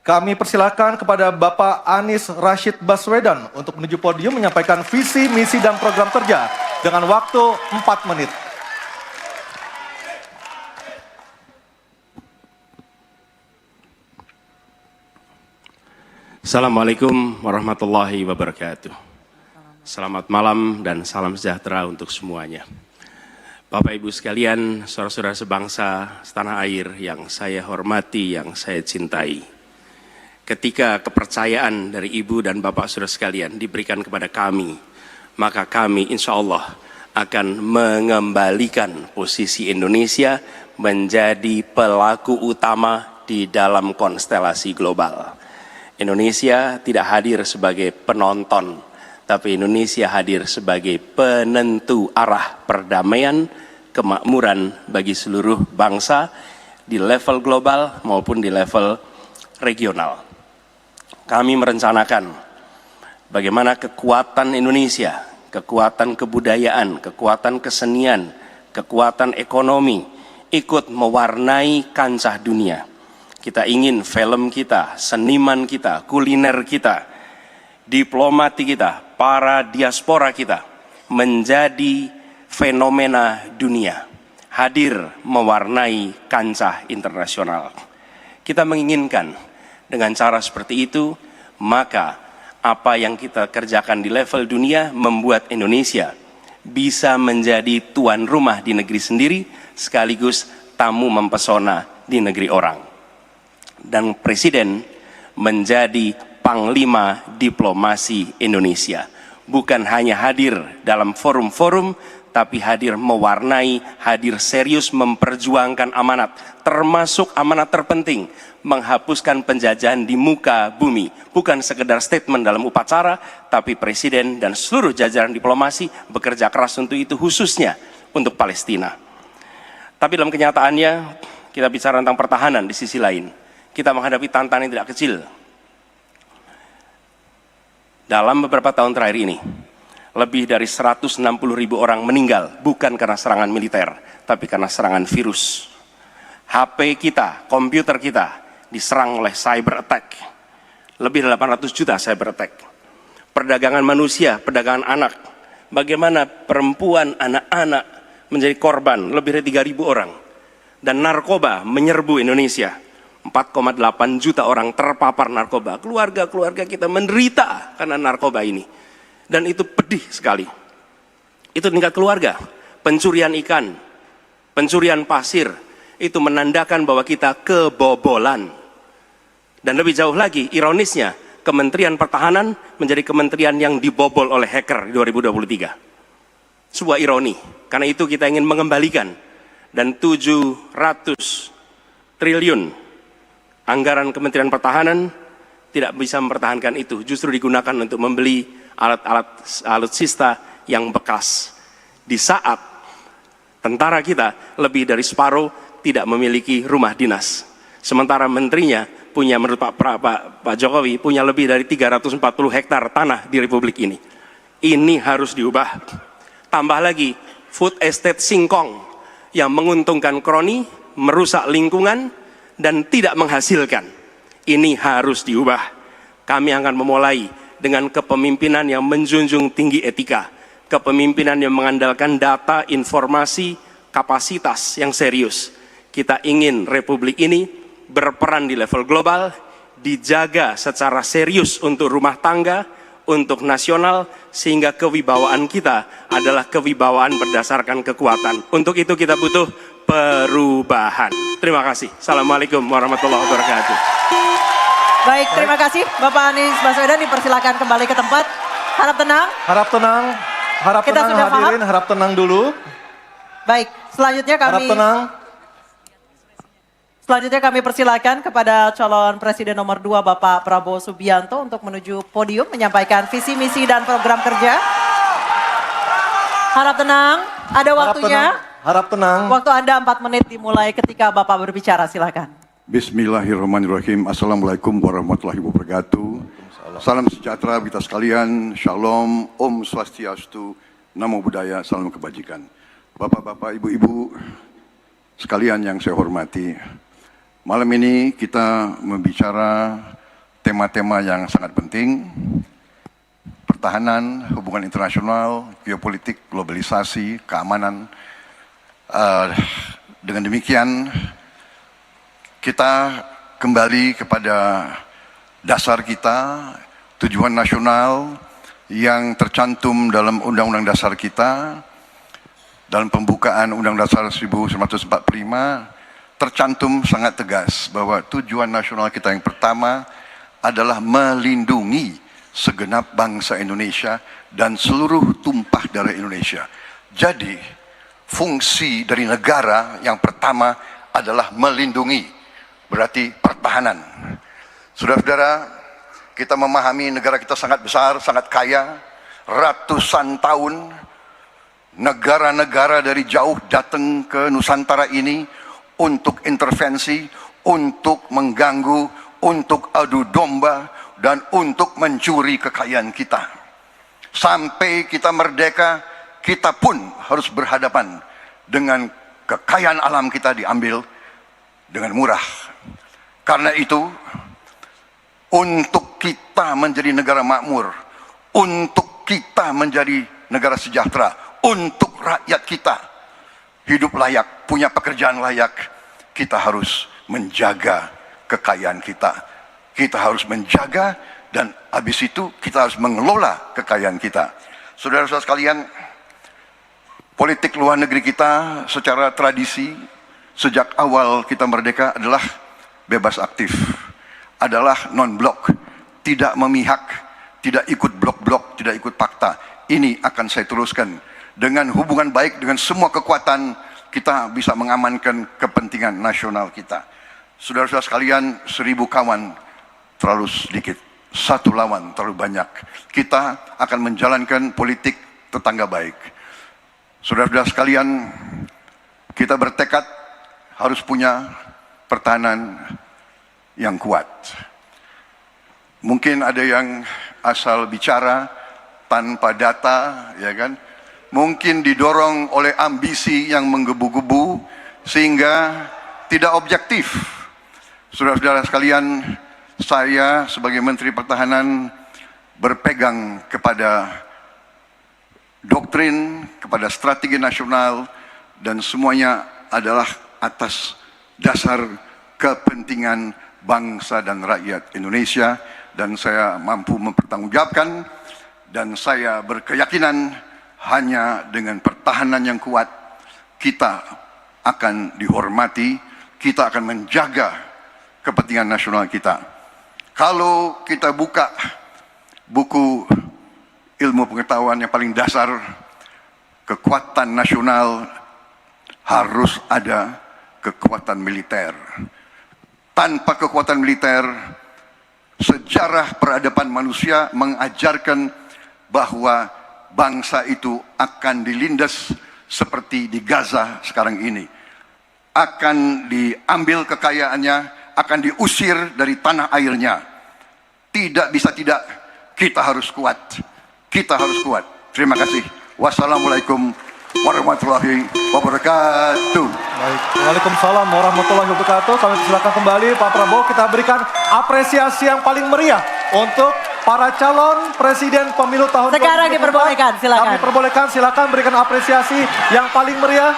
Kami persilakan kepada Bapak Anies Rashid Baswedan untuk menuju podium menyampaikan visi, misi, dan program kerja dengan waktu 4 menit. Assalamualaikum warahmatullahi wabarakatuh. Selamat malam dan salam sejahtera untuk semuanya. Bapak Ibu sekalian, saudara-saudara sebangsa setanah air yang saya hormati, yang saya cintai. Ketika kepercayaan dari Ibu dan Bapak saudara sekalian diberikan kepada kami, maka kami insya Allah akan mengembalikan posisi Indonesia menjadi pelaku utama di dalam konstelasi global. Indonesia tidak hadir sebagai penonton, tapi Indonesia hadir sebagai penentu arah perdamaian, kemakmuran bagi seluruh bangsa di level global maupun di level regional. Kami merencanakan bagaimana kekuatan Indonesia, kekuatan kebudayaan, kekuatan kesenian, kekuatan ekonomi ikut mewarnai kancah dunia. Kita ingin film kita, seniman kita, kuliner kita, diplomati kita, para diaspora kita menjadi fenomena dunia, hadir mewarnai kancah internasional. Kita menginginkan dengan cara seperti itu, maka apa yang kita kerjakan di level dunia membuat Indonesia bisa menjadi tuan rumah di negeri sendiri sekaligus tamu mempesona di negeri orang. Dan Presiden menjadi panglima diplomasi Indonesia. Bukan hanya hadir dalam forum-forum, tapi hadir mewarnai, hadir serius memperjuangkan amanat, termasuk amanat terpenting, menghapuskan penjajahan di muka bumi. Bukan sekedar statement dalam upacara, tapi Presiden dan seluruh jajaran diplomasi bekerja keras untuk itu, khususnya untuk Palestina. Tapi dalam kenyataannya, kita bicara tentang pertahanan di sisi lain. Kita menghadapi tantangan yang tidak kecil. Dalam beberapa tahun terakhir ini, lebih dari 160.000 orang meninggal, bukan karena serangan militer, tapi karena serangan virus. HP kita, komputer kita, diserang oleh cyber attack. Lebih dari 800 juta cyber attack. Perdagangan manusia, perdagangan anak. Bagaimana perempuan, anak-anak menjadi korban, lebih dari 3.000 orang. Dan narkoba menyerbu Indonesia. 4,8 juta orang terpapar narkoba. Keluarga-keluarga kita menderita karena narkoba ini. Dan itu pedih sekali. Itu tingkat keluarga. Pencurian ikan, pencurian pasir, itu menandakan bahwa kita kebobolan. Dan lebih jauh lagi, ironisnya, Kementerian Pertahanan menjadi kementerian yang dibobol oleh hacker di 2023. Sebuah ironi. Karena itu kita ingin mengembalikan. Dan 700 triliun anggaran Kementerian Pertahanan tidak bisa mempertahankan itu, justru digunakan untuk membeli alat-alat alutsista yang bekas. Di saat tentara kita lebih dari separuh tidak memiliki rumah dinas. Sementara menterinya punya, menurut Pak Jokowi, punya lebih dari 340 hektar tanah di Republik ini. Ini harus diubah. Tambah lagi, food estate singkong yang menguntungkan kroni, merusak lingkungan, dan tidak menghasilkan. Ini harus diubah. Kami akan memulai dengan kepemimpinan yang menjunjung tinggi etika, kepemimpinan yang mengandalkan data, informasi, kapasitas yang serius. Kita ingin Republik ini berperan di level global, dijaga secara serius untuk rumah tangga, untuk nasional, sehingga kewibawaan kita adalah kewibawaan berdasarkan kekuatan. Untuk itu kita butuh perubahan. Terima kasih. Assalamualaikum warahmatullahi wabarakatuh. Baik, terima kasih Bapak Anies Baswedan, dipersilakan kembali ke tempat. Harap tenang. Harap tenang. Harap Kita tenang sudah hadirin, paham? harap tenang dulu. Baik, selanjutnya kami persilakan kepada calon presiden nomor 2 Bapak Prabowo Subianto untuk menuju podium menyampaikan visi, misi, dan program kerja. Harap tenang, ada waktunya. Harap tenang. Waktu Anda 4 menit dimulai ketika Bapak berbicara, silakan. Bismillahirrahmanirrahim. Assalamualaikum warahmatullahi wabarakatuh. Salam sejahtera kita sekalian. Shalom, Om Swastiastu, Namo Buddhaya, salam kebajikan. Bapak-bapak, ibu-ibu sekalian yang saya hormati. Malam ini kita membicara tema-tema yang sangat penting. Pertahanan, hubungan internasional, geopolitik, globalisasi, keamanan. Dengan demikian, kita kembali kepada dasar kita, tujuan nasional yang tercantum dalam Undang-Undang Dasar kita, dalam pembukaan Undang-Undang Dasar 1945, tercantum sangat tegas bahwa tujuan nasional kita yang pertama adalah melindungi segenap bangsa Indonesia dan seluruh tumpah darah Indonesia. Jadi, fungsi dari negara yang pertama adalah melindungi, berarti pertahanan. Saudara-saudara, kita memahami negara kita sangat besar, sangat kaya, ratusan tahun, negara-negara dari jauh datang ke Nusantara ini untuk intervensi, untuk mengganggu, untuk adu domba, dan untuk mencuri kekayaan kita. Sampai kita merdeka, kita pun harus berhadapan dengan kekayaan alam kita diambil dengan murah. Karena itu, untuk kita menjadi negara makmur, untuk kita menjadi negara sejahtera, untuk rakyat kita hidup layak, punya pekerjaan layak, kita harus menjaga kekayaan kita. Kita harus menjaga dan habis itu kita harus mengelola kekayaan kita. Saudara-saudara sekalian, politik luar negeri kita secara tradisi sejak awal kita merdeka adalah bebas aktif, adalah non-blok, tidak memihak, tidak ikut blok-blok, tidak ikut fakta. Ini akan saya teruskan. Dengan hubungan baik dengan semua kekuatan, kita bisa mengamankan kepentingan nasional kita. Saudara-saudara sekalian, 1000 kawan terlalu sedikit, 1 lawan terlalu banyak. Kita akan menjalankan politik tetangga baik. Saudara-saudara sekalian, kita bertekad harus punya pertahanan yang kuat. Mungkin ada yang asal bicara tanpa data, ya kan? Mungkin didorong oleh ambisi yang menggebu-gebu sehingga tidak objektif. Saudara-saudara sekalian, saya sebagai Menteri Pertahanan berpegang kepada doktrin, kepada strategi nasional, dan semuanya adalah atas dasar kepentingan bangsa dan rakyat Indonesia, dan saya mampu mempertanggungjawabkan, dan saya berkeyakinan hanya dengan pertahanan yang kuat kita akan dihormati, kita akan menjaga kepentingan nasional kita. Kalau kita buka buku ilmu pengetahuan yang paling dasar, kekuatan nasional harus ada kekuatan militer. Tanpa kekuatan militer, sejarah peradaban manusia mengajarkan bahwa bangsa itu akan dilindas seperti di Gaza sekarang ini. Akan diambil kekayaannya, akan diusir dari tanah airnya. Tidak bisa tidak, kita harus kuat. Kita harus kuat. Terima kasih. Wassalamualaikum warahmatullahi wabarakatuh. Baik, Waalaikumsalam warahmatullahi wabarakatuh. Kami silakan kembali Pak Prabowo, kita berikan apresiasi yang paling meriah untuk para calon presiden pemilu tahun 2024. Sekarang diperbolehkan, silakan. Kami perbolehkan, silakan berikan apresiasi yang paling meriah